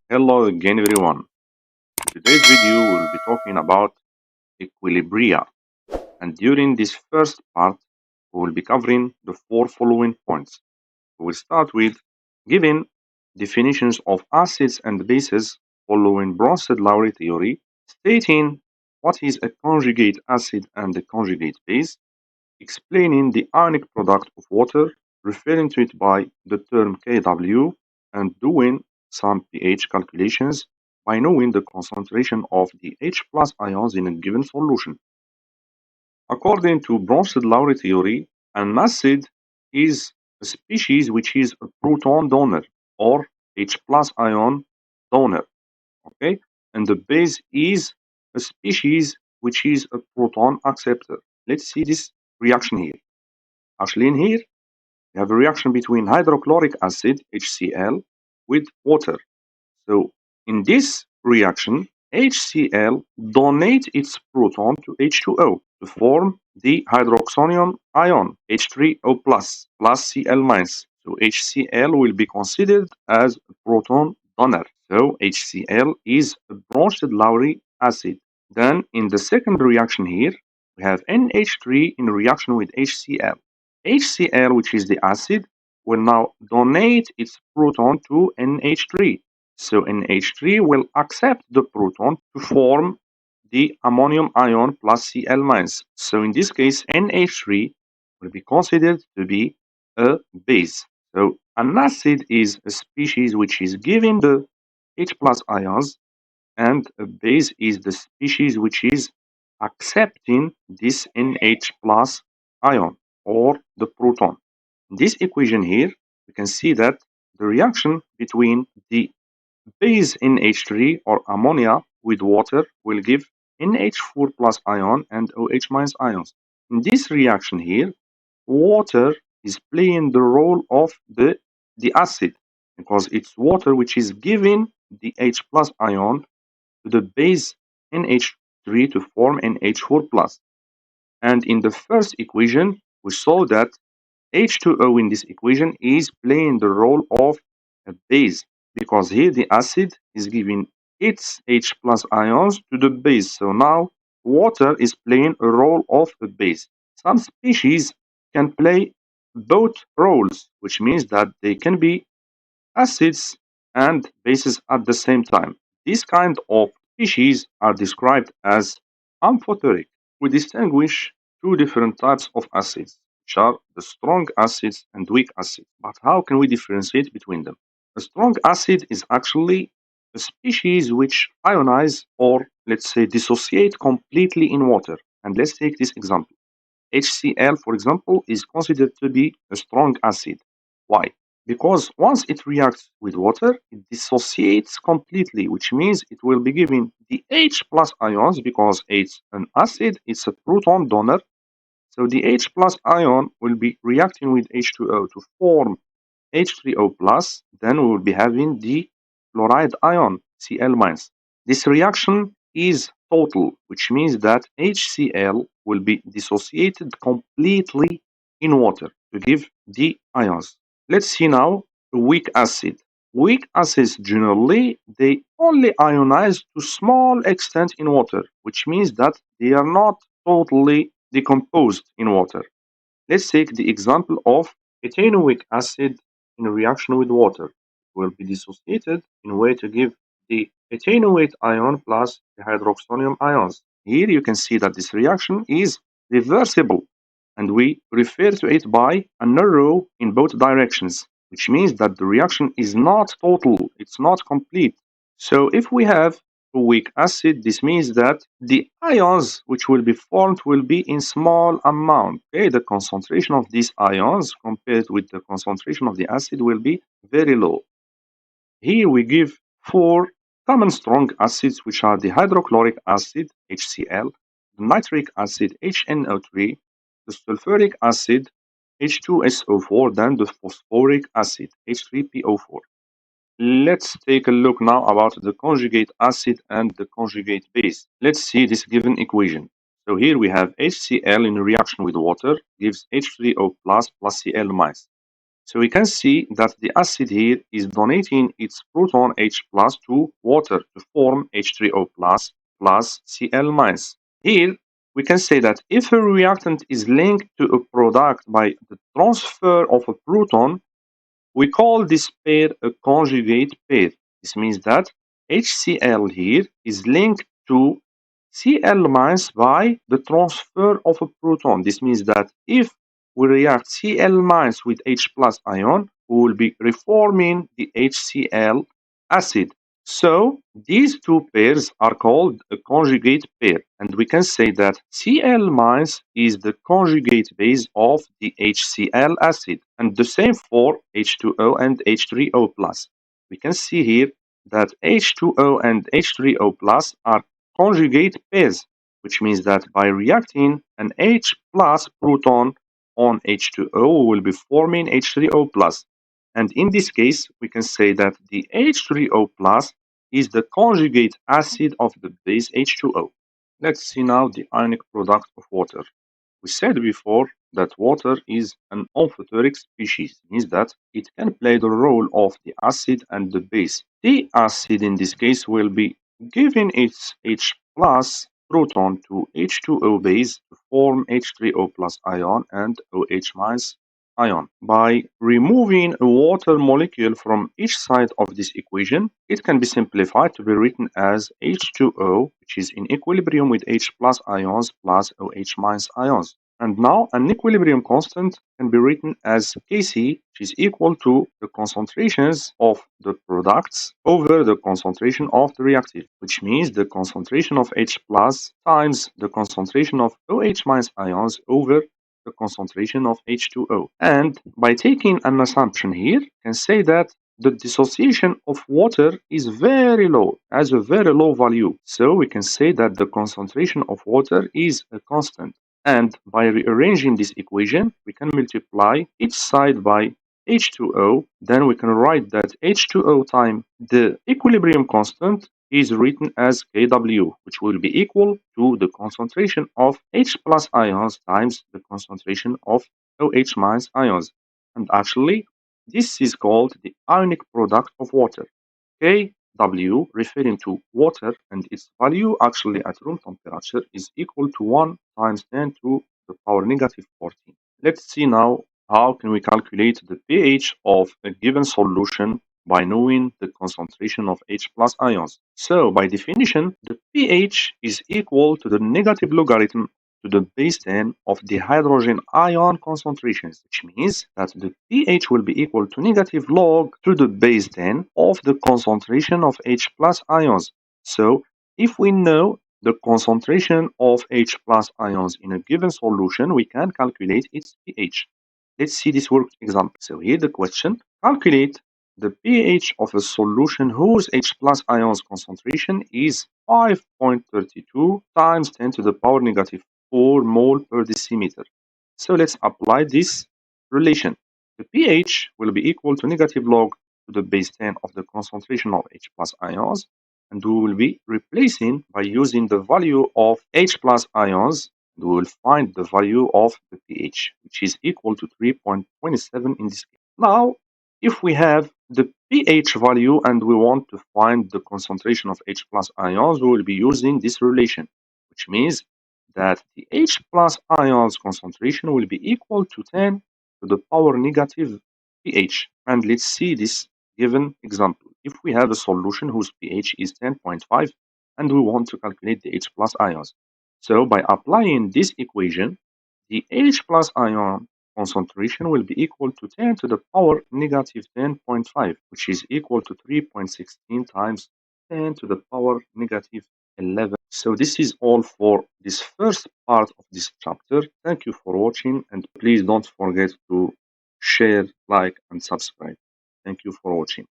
Hello again, everyone. In today's video, we will be talking about Equilibria. And during this first part, we will be covering the four following points. We will start with giving definitions of acids and bases following Bronsted-Lowry theory, stating what is a conjugate acid and a conjugate base, explaining the ionic product of water, referring to it by the term Kw, and doing some pH calculations by knowing the concentration of the H plus ions in a given solution. According to Bronsted-Lowry theory, an acid is a species which is a proton donor or H plus ion donor. Okay, and the base is a species which is a proton acceptor. Let's see this reaction here. Actually, in here, we have a reaction between hydrochloric acid, HCl, with water. So, in this reaction, HCl donates its proton to H2O to form the hydroxonium ion, H3O plus Cl minus. So, HCl will be considered as a proton donor. So, HCl is a Bronsted-Lowry acid. Then, in the second reaction here, we have NH3 in reaction with HCl. HCl, which is the acid, will now donate its proton to NH3. So NH3 will accept the proton to form the ammonium ion plus Cl minus. So in this case, NH3 will be considered to be a base. So an acid is a species which is giving the H plus ions, and a base is the species which is accepting this NH plus ion or the proton. In this equation here, we can see that the reaction between the base NH3 or ammonia with water will give NH4 plus ion and OH minus ions. In this reaction here, water is playing the role of the acid because it's water which is giving the H plus ion to the base NH3 to form NH4 plus. And in the first equation, we saw that H2O in this equation is playing the role of a base because here the acid is giving its H plus ions to the base. So now water is playing a role of a base. Some species can play both roles, which means that they can be acids and bases at the same time. These kind of species are described as amphoteric. We distinguish two different types of acids, which are the strong acids and weak acids. But how can we differentiate between them? A strong acid is actually a species which ionize or, let's say, dissociate completely in water. And let's take this example. HCl, for example, is considered to be a strong acid. Why? Because once it reacts with water, it dissociates completely, which means it will be giving the H plus ions because it's an acid, it's a proton donor. So the H plus ion will be reacting with H2O to form H3O plus. Then we will be having the chloride ion, Cl minus. This reaction is total, which means that HCl will be dissociated completely in water to give the ions. Let's see now a weak acid. Weak acids generally they only ionize to small extent in water, which means that they are not totally decomposed in water. Let's take the example of ethanoic acid in reaction with water. It will be dissociated in a way to give the ethanoate ion plus the hydroxonium ions. Here you can see that this reaction is reversible, and we refer to it by an arrow in both directions, which means that the reaction is not total, it's not complete. So if we have a weak acid, this means that the ions which will be formed will be in small amount. Okay, the concentration of these ions compared with the concentration of the acid will be very low. Here we give four common strong acids, which are the hydrochloric acid, HCl, the nitric acid, HNO3, the sulfuric acid, H2SO4, then the phosphoric acid, H3PO4. Let's take a look now about the conjugate acid and the conjugate base. Let's see this given equation. So here we have HCl in reaction with water gives H3O plus Cl minus. So we can see that the acid here is donating its proton H plus to water to form H3O plus Cl minus. Here we can say that if a reactant is linked to a product by the transfer of a proton, we call this pair a conjugate pair. This means that HCl here is linked to Cl minus by the transfer of a proton. This means that if we react Cl minus with H plus ion, we will be reforming the HCl acid. So these two pairs are called a conjugate pair, and we can say that Cl minus is the conjugate base of the HCl acid, and the same for H2O and H3O plus. We can see here that H2O and H3O plus are conjugate pairs, which means that by reacting an H plus proton on H2O, we will be forming H3O plus. And in this case, we can say that the H3O plus is the conjugate acid of the base H2O. Let's see now the ionic product of water. We said before that water is an amphoteric species, means that it can play the role of the acid and the base. The acid in this case will be giving its H plus proton to H2O base to form H3O plus ion and OH minus ion. By removing a water molecule from each side of this equation, it can be simplified to be written as H2O, which is in equilibrium with H plus ions plus OH minus ions. And now an equilibrium constant can be written as Kc, which is equal to the concentrations of the products over the concentration of the reactive, which means the concentration of H plus times the concentration of OH minus ions over the concentration of H2O. And by taking an assumption here, can say that the dissociation of water is very low, has a very low value. So we can say that the concentration of water is a constant. And by rearranging this equation, we can multiply each side by H2O. Then we can write that H2O times the equilibrium constant is written as Kw, which will be equal to the concentration of H plus ions times the concentration of OH minus ions. And actually, this is called the ionic product of water. Kw referring to water, and its value actually at room temperature is equal to 1 times 10 to the power negative 14. Let's see now how can we calculate the pH of a given solution by knowing the concentration of H plus ions. So by definition, the pH is equal to the negative logarithm to the base 10 of the hydrogen ion concentrations, which means that the pH will be equal to negative log to the base 10 of the concentration of H plus ions. So if we know the concentration of H plus ions in a given solution, we can calculate its pH. Let's see this worked example. So here the question, calculate the pH of a solution whose H plus ions concentration is 5.32 times 10 to the power negative 4 mole per decimeter. So let's apply this relation. The pH will be equal to negative log to the base 10 of the concentration of H plus ions, and we will be replacing by using the value of H plus ions. We will find the value of the pH, which is equal to 3.27 in this case. Now, if we have the pH value and we want to find the concentration of H plus ions, we will be using this relation, which means that the H plus ions concentration will be equal to 10 to the power negative pH. And let's see this given example. If we have a solution whose pH is 10.5 and we want to calculate the H plus ions. So by applying this equation, the H plus ion concentration will be equal to 10 to the power negative 10.5, which is equal to 3.16 times 10 to the power negative 11. So this is all for this first part of this chapter. Thank you for watching, and please don't forget to share, like, and subscribe. Thank you for watching.